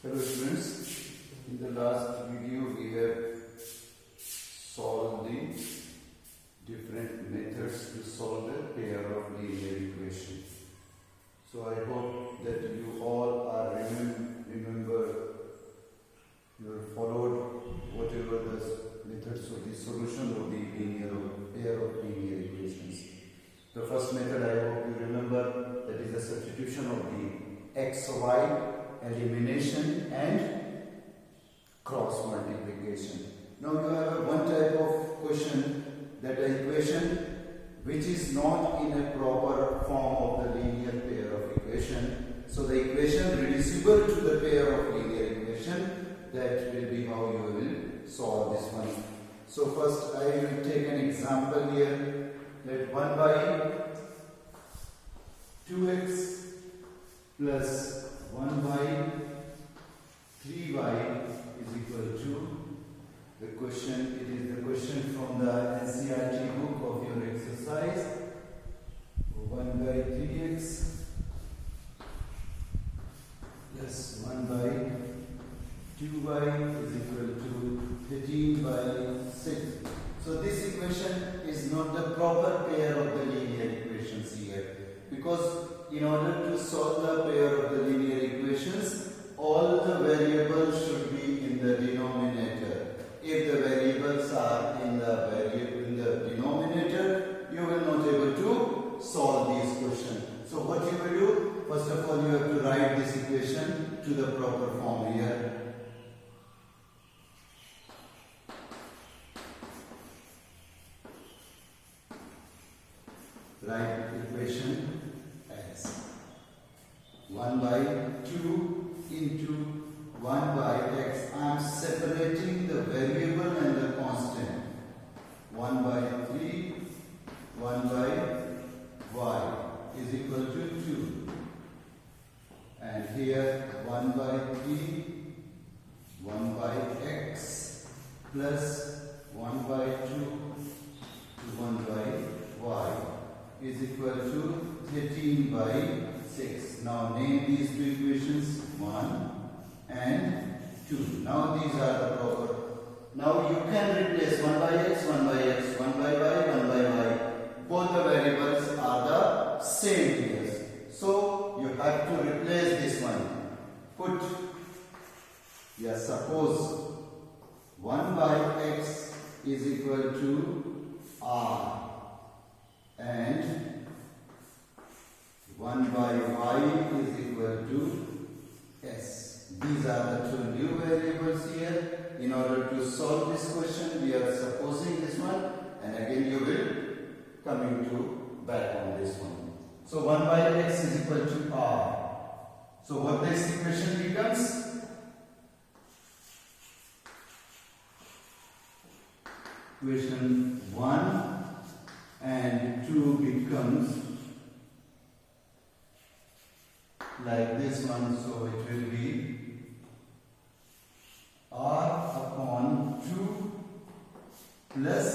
Hello students, in the last video we have solved the different methods to solve a pair of linear equation. So I hope that you all are remember you have followed whatever the methods of the solution of the pair of linear equations. The first method I hope you remember, that is the substitution of the xy, elimination and cross multiplication. Now you have one type of question, that the equation which is not in a proper form of the linear pair of equation. So the equation reducible to the pair of linear equation, that will be how you will solve this one. So first I will take an example here, that 1 by 2x plus 1 by 3y is equal to the question. It is the question from the NCERT book of your exercise. 1 by 3x plus 1 by 2y is equal to 13 by 6. So this equation is not the proper pair of the linear equations here, because in order to solve the pair of the linear equations, all the variables should be in the denominator. If the variables are in the denominator, you will not able to solve this question. So what you will do? First of all, you have to write this equation to the proper form here. Write equation as 1 by 2 into 1 by x. I am separating the variable and the constant. 1 by 3, 1 by y is equal to 2. And here 1 by 3, 1 by x plus 1 by 2 to 1 by y is equal to 13 by 6. Now name these two equations 1 and 2. Now these are the proper. Now you can replace 1 by x, 1 by x, 1 by y, 1 by y. Both the variables are the same here. So you have to replace this one. Put, suppose 1 by x is equal to r. And 1 by y is equal to s. These are the two new variables here. In order to solve this question, we are supposing this one, and again you will coming to back on this one. So 1 by x is equal to r. So what this equation becomes? Equation 1 and 2 becomes like this one, so it will be r upon 2 plus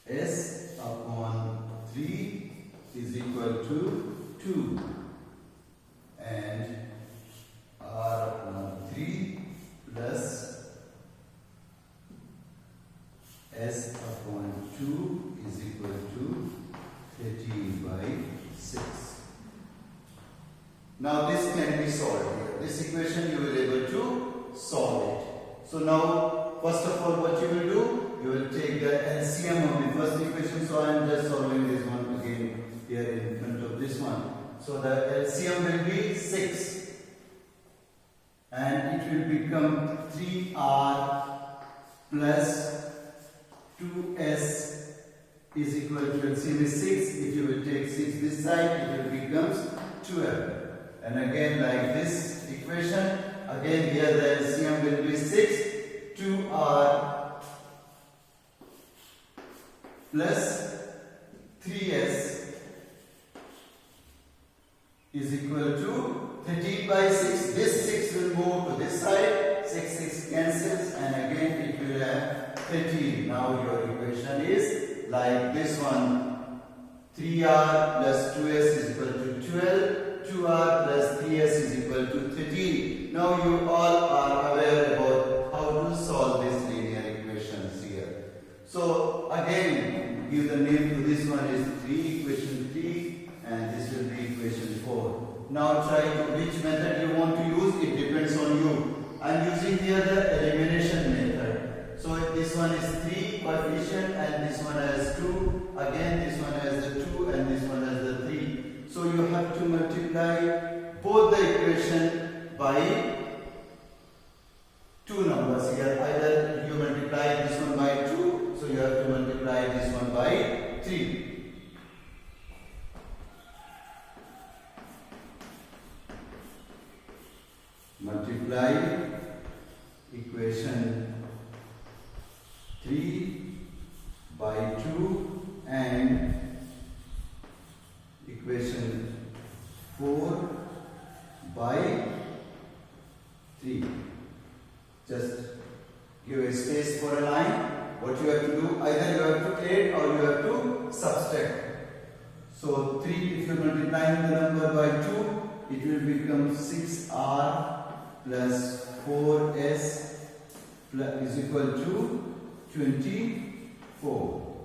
s upon 3 is equal to 2, and r upon 3 plus s upon 2 is equal to 13 by 6. Now this can be solved here. This equation you will be able to solve it. So now first of all what you will do? You will take the LCM of the first equation. So I am just solving this one again here in front of this one. So the LCM will be 6. And it will become 3r plus 2s is equal to, LCM is 6. If you will take 6 this side, it will becomes 12. And again like this equation, again here the LCM will be 6. 2r plus 3s is equal to 13 by 6. This 6 will move to this side. 6 cancels, and again it will have 13. Now your equation is like this one. 3r plus 2s is equal to 12. 2r plus 3s is equal equal to 13. Now you all are aware about how to solve these linear equations here. So again, give the name to this one is equation 3 and this will be equation 4. Now try which method you want to use, it depends on you. I am using here the elimination method. So this one is 3 coefficient and this one has 2. Again this one has the 2 and this one has the 3. So you have to multiply both the equation by two numbers here. Either you multiply this one by 2, so you have to multiply this one by 3. Multiply equation 3 by 2 and equation 4 by 3. Just give a space for a line. What you have to do, either you have to add or you have to subtract. So 3, if you multiply the number by 2, it will become 6r plus 4s is equal to 24.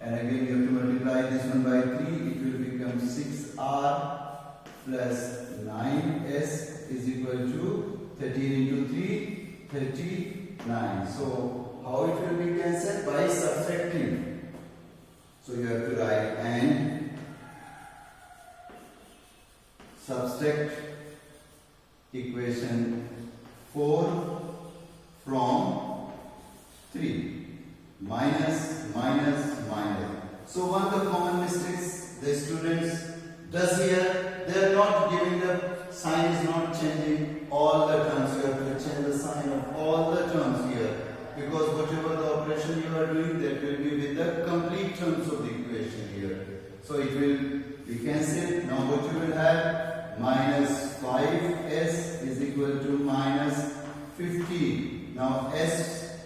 And again you have to multiply this one by 3, it will become 6r plus 9s is equal to 13 into 3, 39. So how it will be cancelled? By subtracting. So you have to write and subtract equation 4 from 3. Minus, minus, minus. So one of the common mistakes the students does here, they are not giving the sign is not changing all the terms. You have to change the sign of all the terms here, because whatever the operation you are doing, that will be with the complete terms of the equation here. So it will be cancelled. Now what you will have, minus 5s is equal to minus 15. Now s,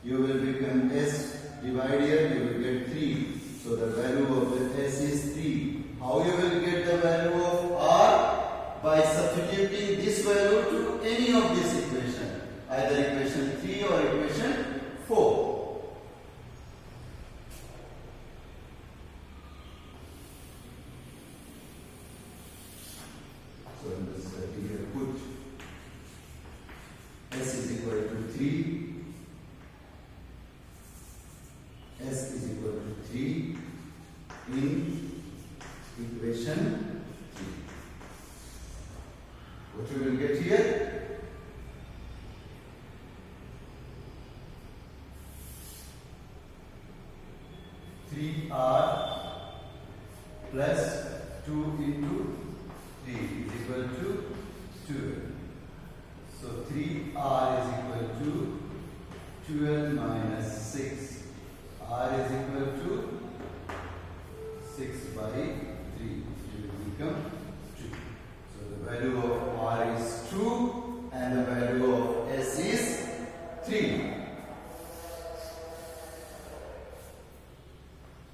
you will become s divide here, you will get 3. So the value of the s is 3. How you will get the value of r? By substituting this value to any of this equation, either equation 3 or equation 4. So in this here put s is equal to 3, s is equal to 3 in equation 3. What you will get here? Three r plus 2 into 3 is equal to 12. So 3r is equal to 12 minus 6. R is equal to 6 by 3. It will become 2. So the value of R is 2 and the value of S is 3.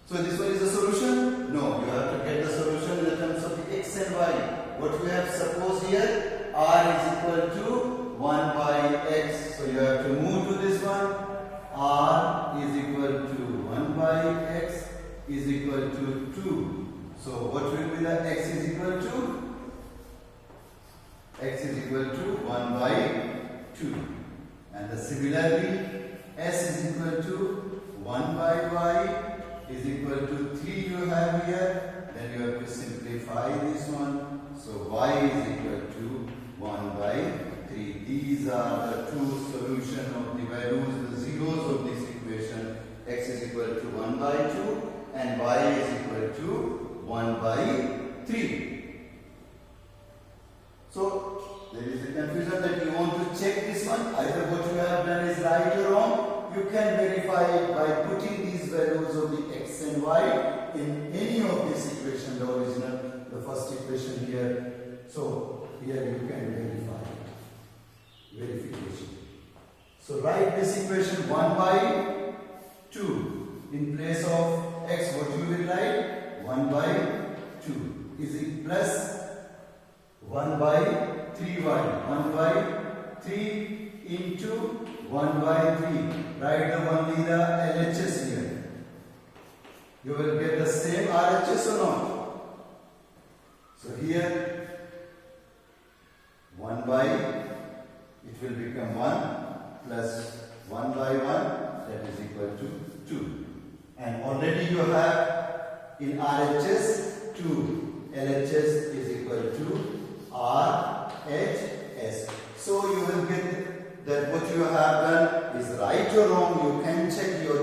So this one is the solution? No, you have to get the solution in the terms of the x and y. What we have supposed here, R is equal to 1 by x. So you have to move to this one. R is equal to 1 by x is equal to 2. So what will be the x is equal to? X is equal to 1 by 2. And similarly, s is equal to 1 by y is equal to 3 you have here. Then you have to simplify this one. So y is equal to 1 by 3. These are the two solutions of the values, the zeros of this equation. X is equal to 1 by 2 and y is equal to 1 by 3. So there is a confusion that you want to check this one. Either what you have done is right or wrong. You can verify it by putting these values of the x and y in any of this equation, the original, the first equation here. So here you can verify it. Verification. So write this equation 1 by 2. In place of x, what you will write? 1 by 2 is it plus 1 by 3 by 1 by 3 into 1 by 3. Write only the LHS here. You will get the same RHS or not? So here 1 by, it will become 1 plus 1 by 1, that is equal to 2. And already you have in RHS 2. LHS is equal to RHS. So you will get that what you have done is right or wrong. You can check your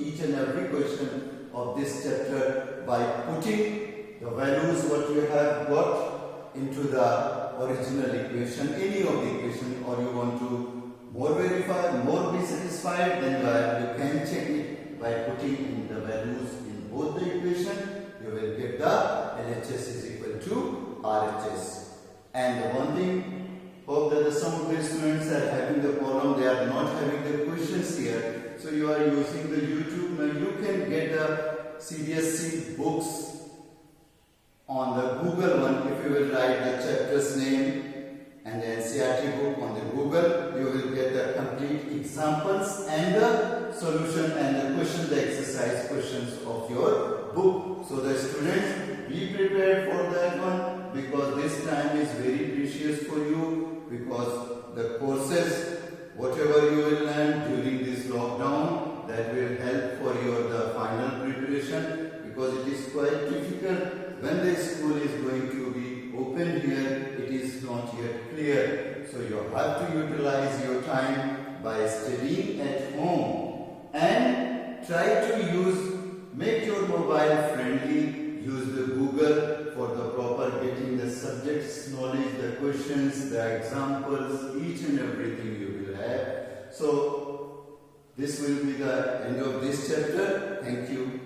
each and every question of this chapter by putting the values what you have got into the original equation, any of the equation, or you want to more verify, more be satisfied, then you can check it by putting in the values in both the equation. You will get the LHS is equal to RHS. And the one thing, hope that some of the students are having the problem, they are not having the questions here. So you are using the YouTube. Now you can get the CBSE books on the Google one. If you will write the chapter's name and the NCERT book on the Google, you will get the complete examples and the solution and the question, the exercise questions of your book. So the students, be prepared for that one, because this time is very precious for you, because the courses, whatever you will learn during this lockdown, that will help for your the final preparation, because it is quite difficult when the school is going to be open here. It is not yet clear, so you have to utilize your time by studying at home and try to make your mobile friendly. Use the Google for the proper getting the subjects knowledge, the questions, the examples, each and everything you will have. So this will be the end of this chapter. Thank you.